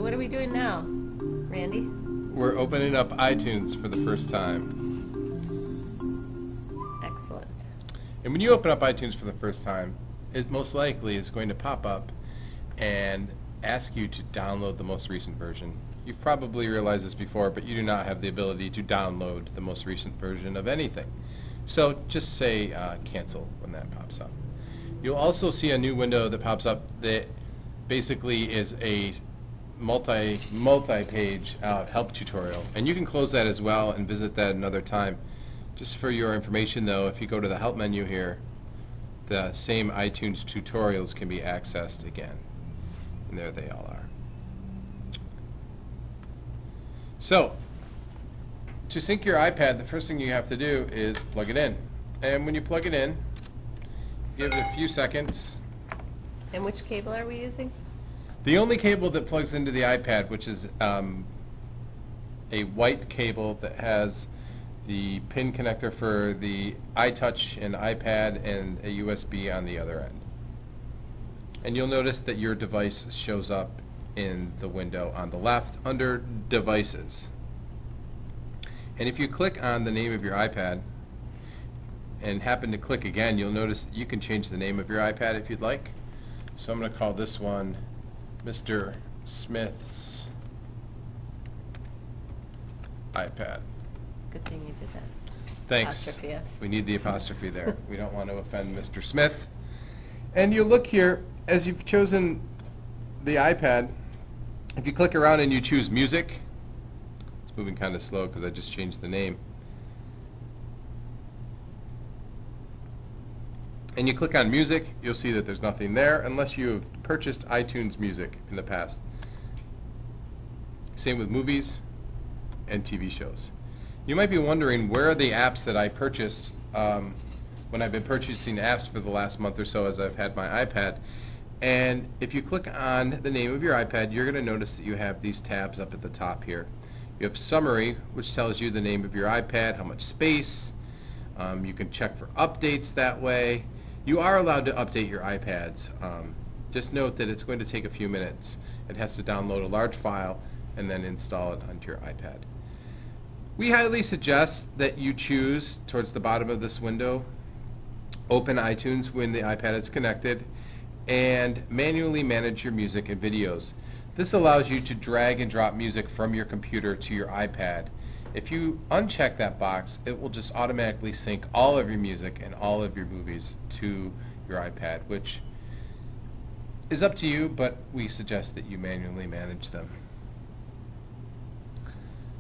So what are we doing now, Randy? We're opening up iTunes for the first time. Excellent. And when you open up iTunes for the first time, it most likely is going to pop up and ask you to download the most recent version. You've probably realized this before, but you do not have the ability to download the most recent version of anything. So just say cancel when that pops up. You'll also see a new window that pops up that basically is a multi-page help tutorial, and you can close that as well and visit that another time. Just for your information though, if you go to the help menu here, the same iTunes tutorials can be accessed again, and there they all are. So to sync your iPad, the first thing you have to do is plug it in, and when you plug it in, give it a few seconds. And which cable are we using? The only cable that plugs into the iPad, which is a white cable that has the pin connector for the iTouch and iPad and a USB on the other end. And you'll notice that your device shows up in the window on the left under Devices. And if you click on the name of your iPad and happen to click again, you'll notice that you can change the name of your iPad if you'd like. So I'm going to call this one Mr. Smith's iPad. Good thing you did that. Thanks. Apostrophe S. We need the apostrophe there. We don't want to offend Mr. Smith. And you look here, as you've chosen the iPad, if you click around and you choose Music, it's moving kind of slow because I just changed the name. And you click on Music, you'll see that there's nothing there unless you've purchased iTunes Music in the past. Same with movies and TV shows. You might be wondering, where are the apps that I purchased when I've been purchasing apps for the last month or so as I've had my iPad. And if you click on the name of your iPad, you're going to notice that you have these tabs up at the top here. You have Summary, which tells you the name of your iPad, how much space. You can check for updates that way. You are allowed to update your iPads. Just note that it's going to take a few minutes. It has to download a large file and then install it onto your iPad. We highly suggest that you choose, towards the bottom of this window, Open iTunes when the iPad is connected, and manually manage your music and videos. This allows you to drag and drop music from your computer to your iPad. If you uncheck that box, it will just automatically sync all of your music and all of your movies to your iPad, which is up to you, but we suggest that you manually manage them.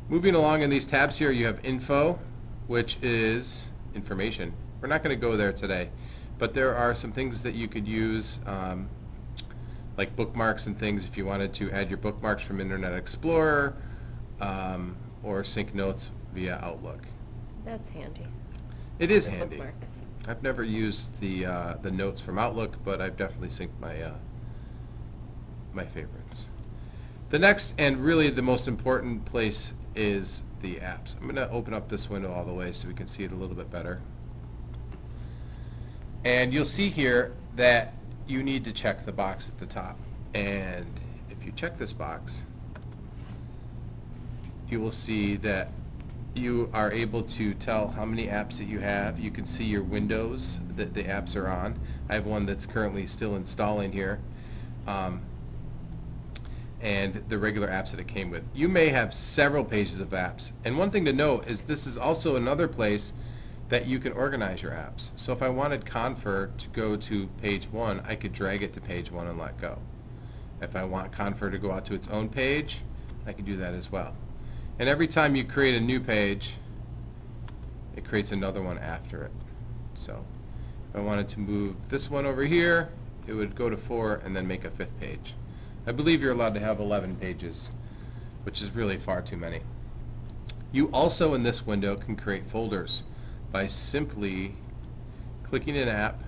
Moving along in these tabs here, you have Info, which is information. We're not going to go there today, but there are some things that you could use, like bookmarks and things if you wanted to add your bookmarks from Internet Explorer, or sync notes via Outlook. That's handy. It is The handy. bookmarks. I've never used the notes from Outlook, but I've definitely synced my my favorites. The next and really the most important place is the apps. I'm going to open up this window all the way so we can see it a little bit better. And you'll see here that you need to check the box at the top. And if you check this box, you will see that you are able to tell how many apps that you have. You can see your windows that the apps are on. I have one that's currently still installing here, and the regular apps that it came with. You may have several pages of apps, and one thing to note is this is also another place that you can organize your apps. So if I wanted Confer to go to page 1, I could drag it to page 1 and let go. If I want Confer to go out to its own page, I can do that as well. And every time you create a new page, it creates another one after it. So if I wanted to move this one over here, it would go to 4 and then make a 5th page. I believe you're allowed to have 11 pages, which is really far too many. You also in this window can create folders by simply clicking an app,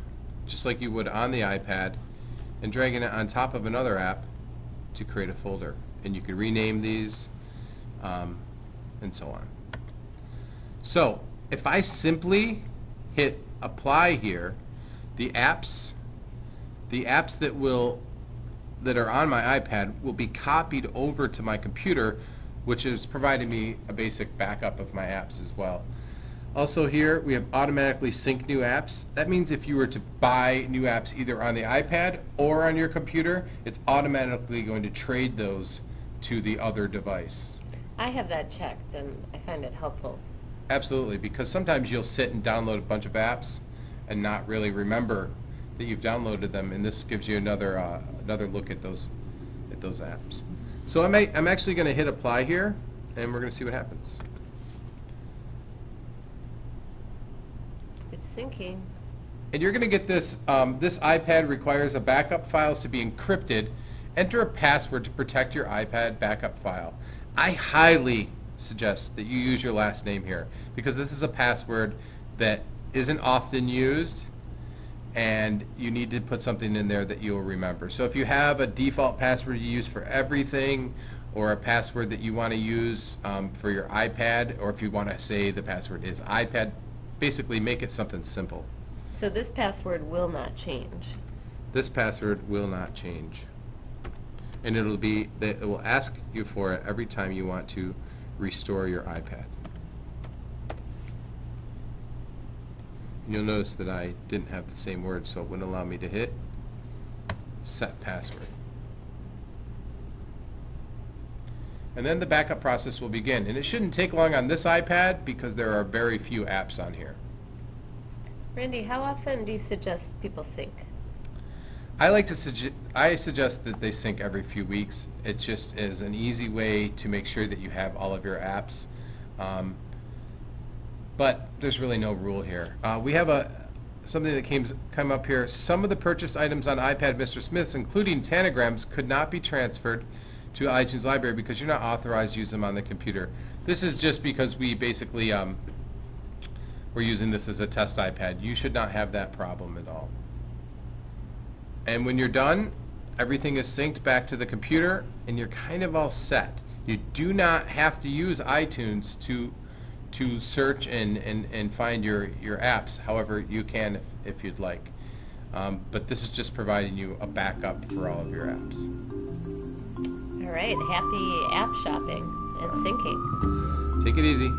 just like you would on the iPad, and dragging it on top of another app to create a folder. And you can rename these, and so on. So if I simply hit apply here, the apps that will that are on my iPad will be copied over to my computer, which is providing me a basic backup of my apps as well. Also here we have automatically sync new apps. That means if you were to buy new apps either on the iPad or on your computer, it's automatically going to trade those to the other device. I have that checked, and I find it helpful. Absolutely, because sometimes you'll sit and download a bunch of apps and not really remember that you've downloaded them, and this gives you another look at those apps. So I'm actually going to hit apply here, and we're going to see what happens. It's syncing. And you're going to get this. This iPad requires a backup files to be encrypted. Enter a password to protect your iPad backup file. I highly suggest that you use your last name here, because this is a password that isn't often used, and you need to put something in there that you'll remember. So if you have a default password you use for everything, or a password that you want to use for your iPad, or if you want to say the password is iPad, basically make it something simple. So this password will not change. This password will not change. And it will ask you for it every time you want to restore your iPad. You'll notice that I didn't have the same word, so it wouldn't allow me to hit set password. And then the backup process will begin. And it shouldn't take long on this iPad because there are very few apps on here. Randy, how often do you suggest people sync? I suggest that they sync every few weeks. It just is an easy way to make sure that you have all of your apps. But there's really no rule here. We have something that come up here. Some of the purchased items on iPad Mr. Smith's, including tanagrams, could not be transferred to iTunes Library because you're not authorized to use them on the computer. This is just because we basically we're using this as a test iPad. You should not have that problem at all. And when you're done, everything is synced back to the computer, and you're kind of all set. You do not have to use iTunes to search and find your apps. However, you can if you'd like. But this is just providing you a backup for all of your apps. All right, happy app shopping and syncing. Take it easy.